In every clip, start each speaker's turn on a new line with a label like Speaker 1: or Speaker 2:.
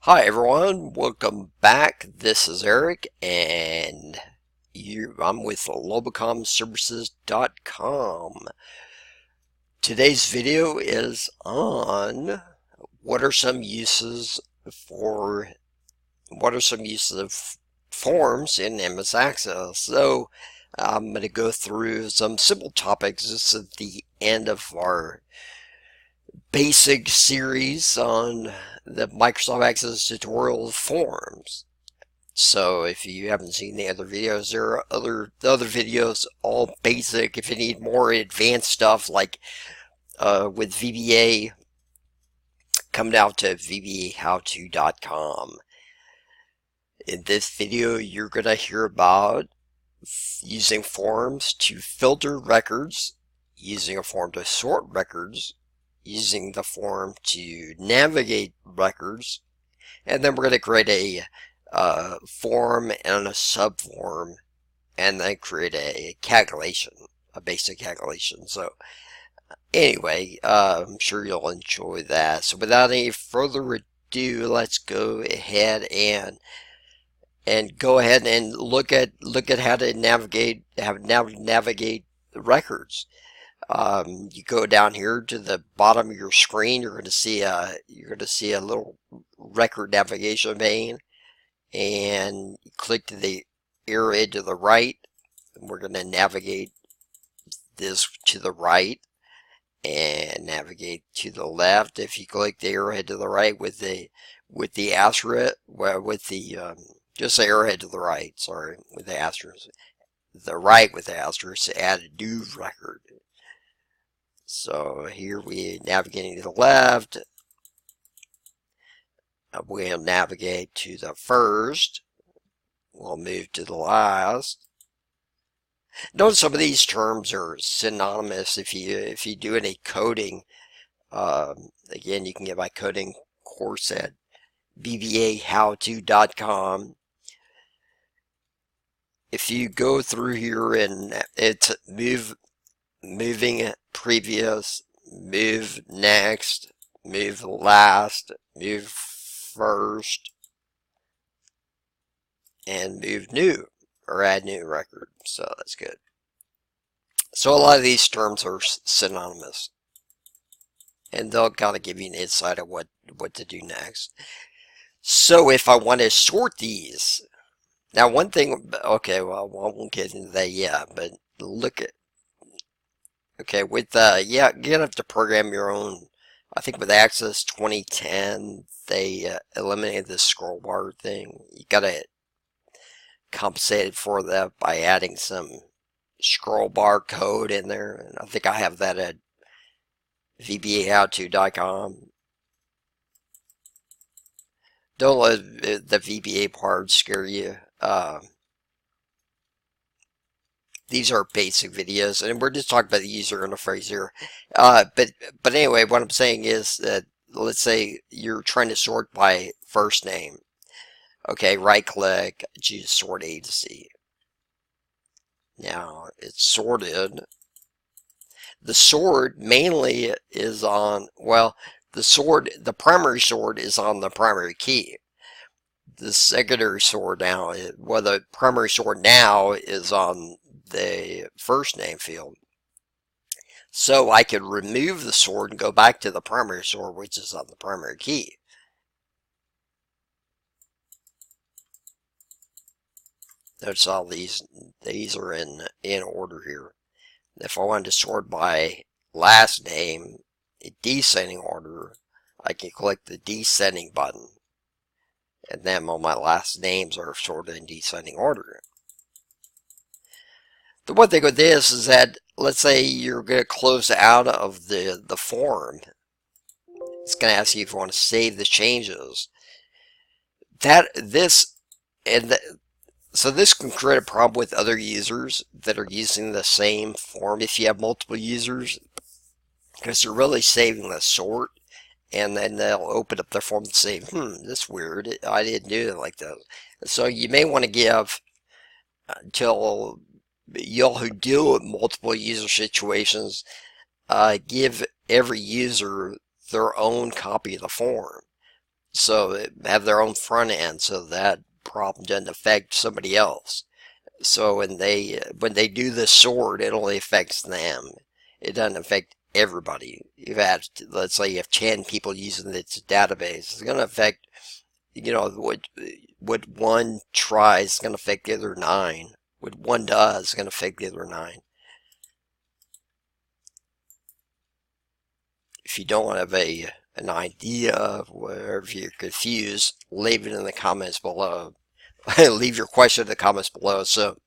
Speaker 1: Hi everyone, welcome back. This is Eric and I'm with lobicomservices.com. Today's video is on what are some uses of forms in MS Access. So I'm going to go through some simple topics. This is the end of our basic series on the Microsoft Access tutorial forms. So if you haven't seen the other videos, there are the other videos, all basic. If you need more advanced stuff like with VBA, come down to vbahowto.com. In this video, you're going to hear about using forms to filter records, using a form to sort records, using the form to navigate records, and then we're going to create a form and a subform, and then create a calculation, a basic calculation. So anyway, I'm sure you'll enjoy that. So without any further ado, let's go ahead and go ahead and look at how to navigate the records. You go down here to the bottom of your screen. You're going to see a little record navigation pane, and click to the arrowhead to the right. And we're going to navigate this to the right and navigate to the left. If you click the arrowhead to the right with the asterisk, well, with the just the arrowhead to the right, sorry, with the asterisk, the right with the asterisk, to add a new record. So here we navigating to the left. We'll navigate to the first. We'll move to the last. Notice some of these terms are synonymous. If you do any coding, again, you can get my coding course at vbahowto.com. If you go through here and it's moving previous, move next, move last, move first, and move new, or add new record. So that's good. So a lot of these terms are synonymous, and they'll kind of give you an insight of what to do next. So if I want to sort these, now one thing, okay, well, I won't get into that yet, but look at, okay, with, yeah, you're going to have to program your own. I think with Access 2010, they eliminated the scroll bar thing. You got to compensate for that by adding some scroll bar code in there. And I think I have that at vbahowto.com. Don't let the VBA part scare you. These are basic videos, and we're just talking about the user interface here. But anyway, what I'm saying is that, let's say you're trying to sort by first name. Okay, right click, choose sort A to C. Now it's sorted. The sort mainly is on, well, the primary sort is on the primary key. The secondary sort now, well, the primary sort now is on the first name field. So I could remove the sort and go back to the primary sort, which is on the primary key. Notice all these are in order here. If I wanted to sort by last name in descending order, I can click the descending button, and then all my last names are sorted in descending order. The one thing with this is that, let's say you're going to close out of the form. It's going to ask you if you want to save the changes. So this can create a problem with other users that are using the same form. If you have multiple users, because they're really saving the sort, and then they'll open up their form and say, that's weird, I didn't do it like that. So you may want to give, until y'all who deal with multiple user situations, give every user their own copy of the form. so have their own front end, so that problem doesn't affect somebody else. So when they do the sort, it only affects them. It doesn't affect everybody. You've had, let's say you have 10 people using this database. It's going to affect, what one tries is going to affect the other 9. What one does is going to affect the other 9. If you don't have an idea of where, if you're confused, leave it in the comments below. Leave your question in the comments below. So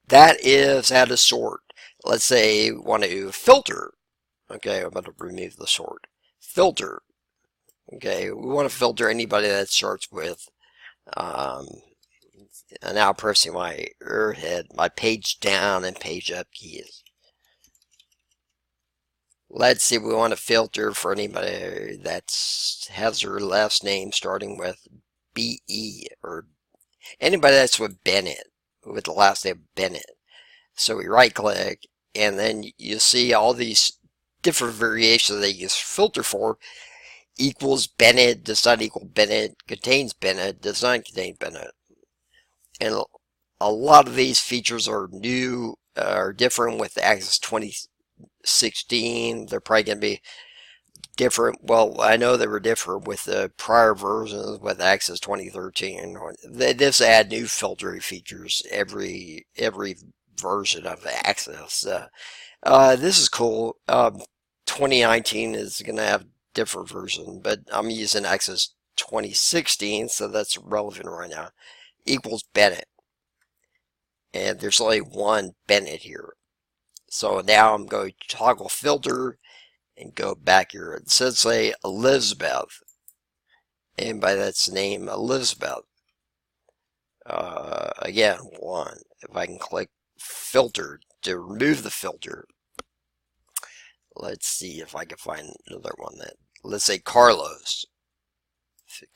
Speaker 1: that is how to sort. Let's say we want to filter. Okay, I'm going to remove the sort. Filter. Okay, we want to filter anybody that starts with, I'm now pressing my arrowhead, my page down and page up keys. Let's see, we want to filter for anybody that has their last name starting with BE, or anybody that's with Bennett, with the last name Bennett. So we right click, and then you see all these different variations that you filter for. Equals Bennett, does not equal Bennett, contains Bennett, does not contain Bennett. And a lot of these features are new, are different with Access 2016. They're probably going to be different. Well, I know they were different with the prior versions with Access 2013. They just add new filtering features every version of Access. This is cool. 2019 is going to have different version, but I'm using Access 2016, so that's relevant right now. Equals Bennett, and there's only one Bennett here. So now I'm going to toggle filter and go back here. It says say Elizabeth, and by that's name Elizabeth. Again, one. If I can click filter to remove the filter, let's see if I can find another one that, let's say Carlos.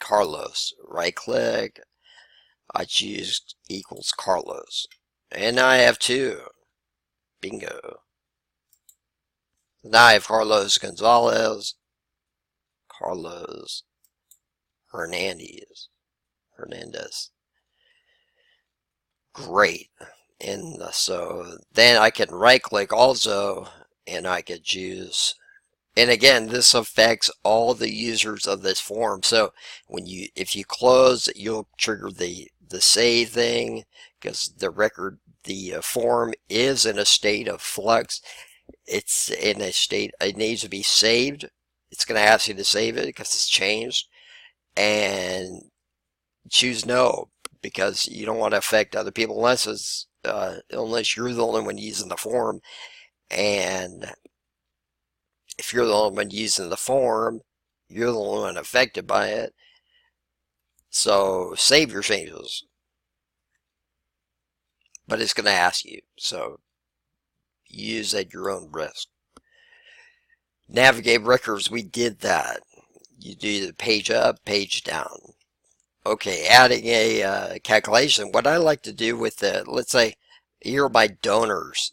Speaker 1: Carlos, right click, I choose equals Carlos. And now I have 2. Bingo. Now I have Carlos Gonzalez, Carlos Hernandez. Great. And so then I can right click also, and I could choose, and again, this affects all the users of this form. So if you close, you'll trigger the save thing, because the form is in a state of flux. It's in a state, it needs to be saved. It's going to ask you to save it because it's changed, and choose no, because you don't want to affect other people unless you're the only one using the form. And if you're the only one using the form, you're the only one affected by it. So save your changes, but it's going to ask you, so use at your own risk. Navigate records, we did that. You do the page up, page down. Okay, adding a calculation. What I like to do with let's say here are my donors,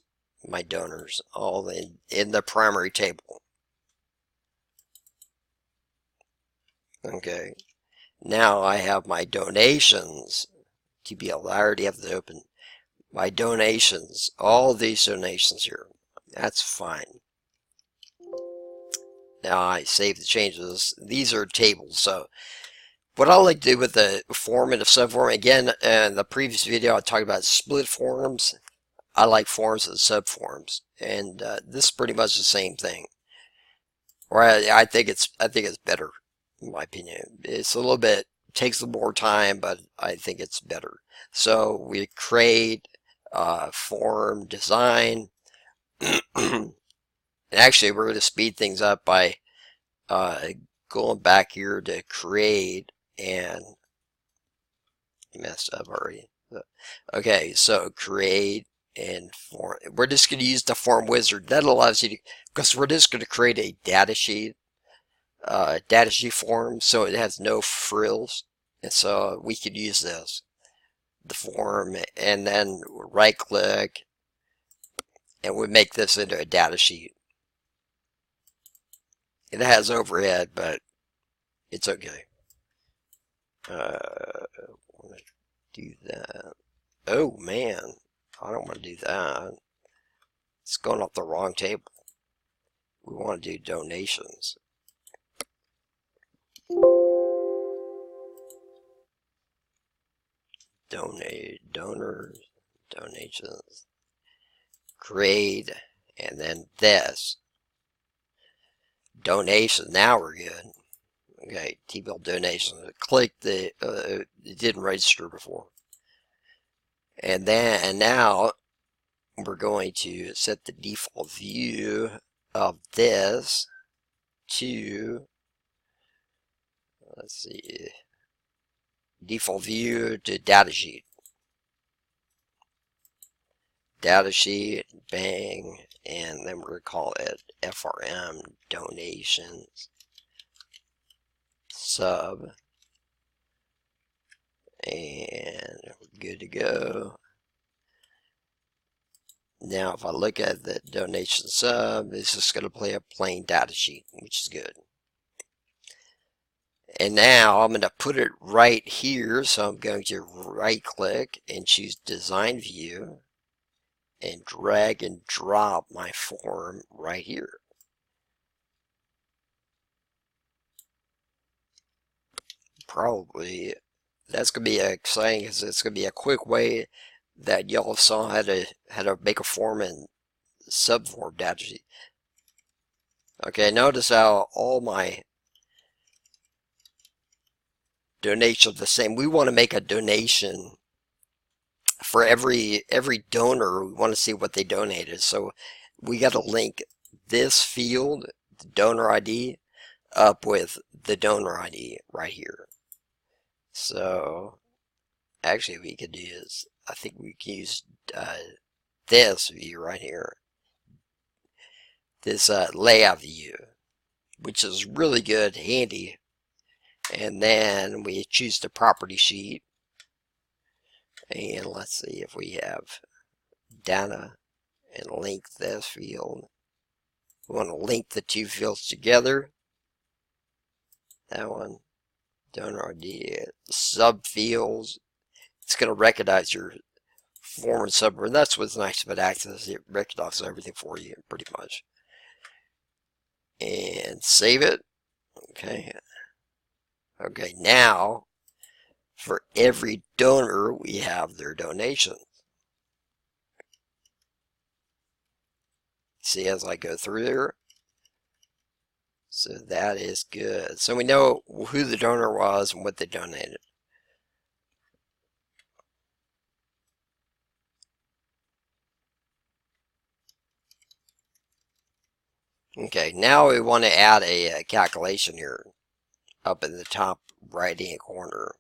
Speaker 1: all in the primary table. Okay, now I have my donations. TBL, I already have it open. My donations, all these donations here. That's fine. Now I save the changes. These are tables. So what I like to do with the form and the subform, again, in the previous video I talked about split forms. I like forms and subforms, and this is pretty much the same thing. Or I think it's better, in my opinion. It's a little bit, takes a little more time, but I think it's better. So we create form design. And actually, we're going to speed things up by going back here to create, and messed up already. Okay, so create and form. We're just going to use the form wizard. That allows you to, because we're just going to create a data sheet form, so it has no frills, and so we could use this, the form, and then right click, and we make this into a data sheet. It has overhead, but It's okay. I want to do that. Oh man, I don't want to do that. It's going off the wrong table. We want to do donations. Donate, donors, donations, create, and then this. Donations, now we're good. Okay, T-bill donations. Click the, it didn't register before. And now we're going to set the default view of this to, let's see, default view to datasheet. Datasheet, bang, and then we're going to call it FRM donations sub, and we're good to go. Now if I look at the donation sub, it's just going to play a plain datasheet, which is good. And now I'm going to put it right here, so I'm going to right click and choose design view and drag and drop my form right here. Probably that's going to be exciting because it's going to be a quick way that y'all saw how to make a form in subform datasheet. Okay, notice how all my donations are the same. We want to make a donation for every donor. We want to see what they donated, so we got to link this field, the donor ID, up with the donor ID right here. So actually we could use, I think we can use this view right here, this layout view, which is really good, handy. And then we choose the property sheet, and let's see if we have data and link this field. We want to link the two fields together. That one, donor ID, subfields. It's going to recognize your form and sub, and that's what's nice about Access. It recognizes everything for you, pretty much. And save it. Okay. Okay, now for every donor, we have their donation. See, as I go through there. So that is good. So we know who the donor was and what they donated. Okay, now we want to add a calculation here up in the top right hand corner.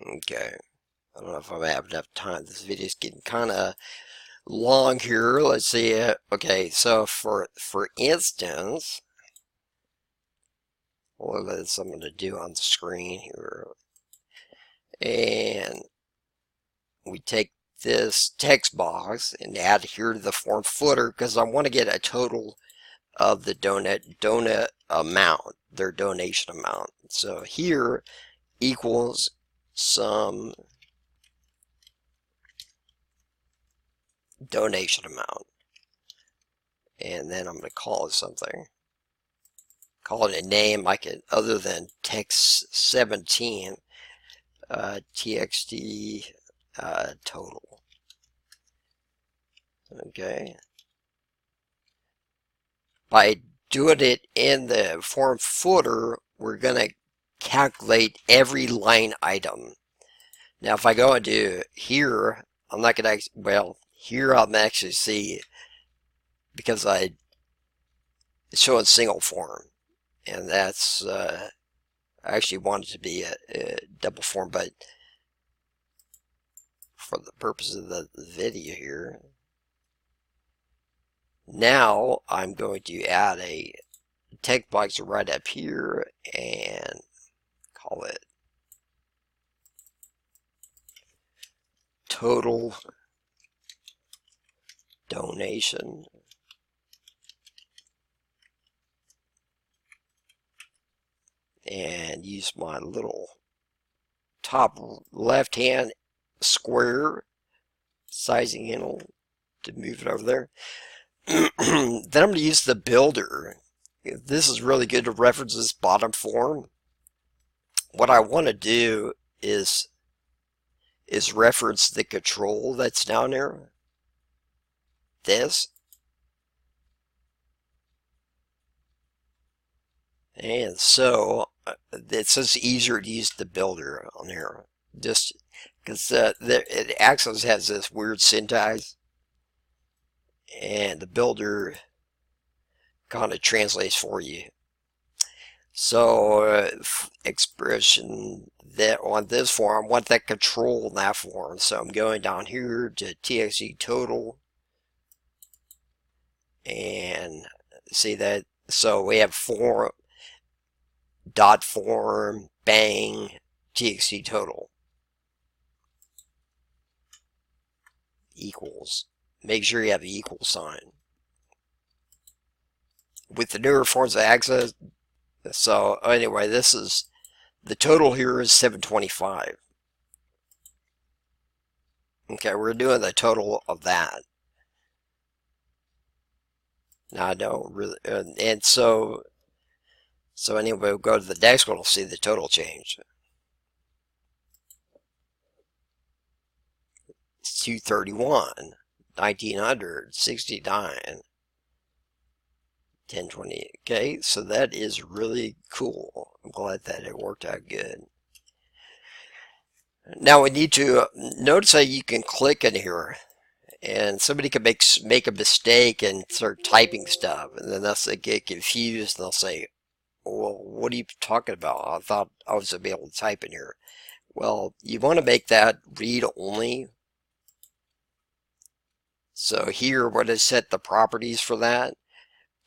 Speaker 1: Okay, I don't know if I'm gonna have enough time. This video is getting kind of long here. Let's see. Okay, so for instance, what is I'm going to do on the screen here, and we take this text box and add here to the form footer because I want to get a total of the donut amount, their donation amount. So here equals some donation amount, and then I'm going to call it something. Call it a name like it other than text 17 txt total. Okay. By doing it in the form footer, we're going to calculate every line item. Now, if I go into here, I'm not going to, well, here I'm actually see, because it's showing single form, and that's, I actually want it to be a double form, but for the purpose of the video here, now I'm going to add a text box right up here and call it total donation and use my little top left hand square sizing handle to move it over there. Then I'm going to use the builder. This is really good to reference this bottom form. What I want to do is reference the control that's down there. This. And so it's just easier to use the builder on here. Just because Access has this weird syntax. And the builder kind of translates for you. So expression that on this form, I want that control in that form. So I'm going down here to TXT total and see that. So we have form dot form bang TXT total equals. Make sure you have the equal sign. With the newer forms of Access, so anyway, this is, the total here is 725. Okay, we're doing the total of that. Now I don't really, and so anyway, we'll go to the next one, we'll see the total change. It's 231. 1900, 69, 1020. Okay, so that is really cool. I'm glad that it worked out good. Now we need to notice how you can click in here, and somebody can make a mistake and start typing stuff, and then they'll get confused and they'll say, "Well, what are you talking about? I thought I was gonna be able to type in here." Well, you want to make that read only. So here, we're going to set the properties for that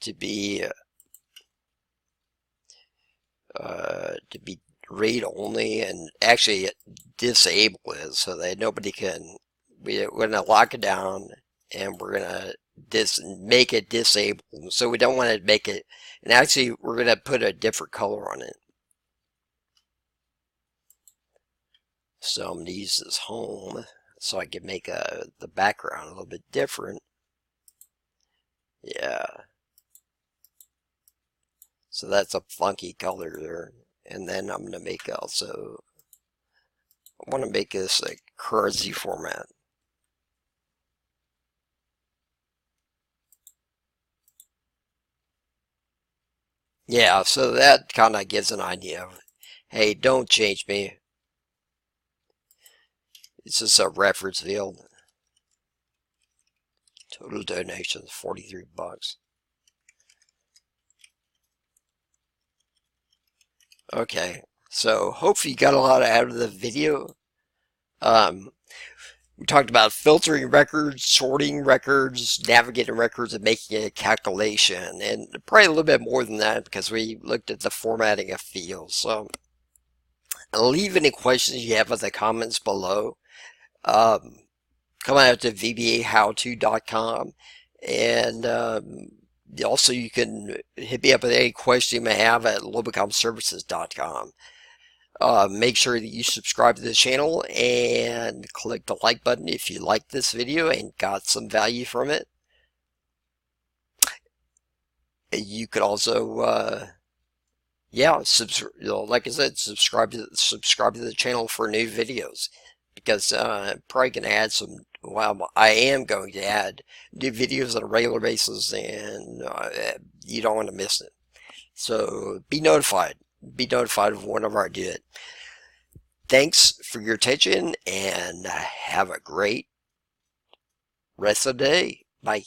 Speaker 1: to be read only, and actually disable it so that nobody can. We're going to lock it down, and we're going to make it disabled. So we don't want to make it, and actually we're going to put a different color on it. So I'm going to use this home so I can make the background a little bit different. Yeah. So that's a funky color there. And then I'm going to make also, I want to make this a currency format. Yeah, so that kind of gives an idea of, hey, don't change me. It's just a reference field. Total donations, 43 bucks. Okay, so hopefully you got a lot out of the video. We talked about filtering records, sorting records, navigating records, and making a calculation, and probably a little bit more than that because we looked at the formatting of fields. So leave any questions you have in the comments below. Come out to vbahowto.com, and also you can hit me up with any question you may have at lobicomservices.com. Make sure that you subscribe to the channel and click the like button if you liked this video and got some value from it. You could also yeah, like I said, subscribe to the channel for new videos, because I'm probably going to add some, well, I am going to add new videos on a regular basis, and you don't want to miss it. So be notified. Be notified of whenever I do it. Thanks for your attention, and have a great rest of the day. Bye.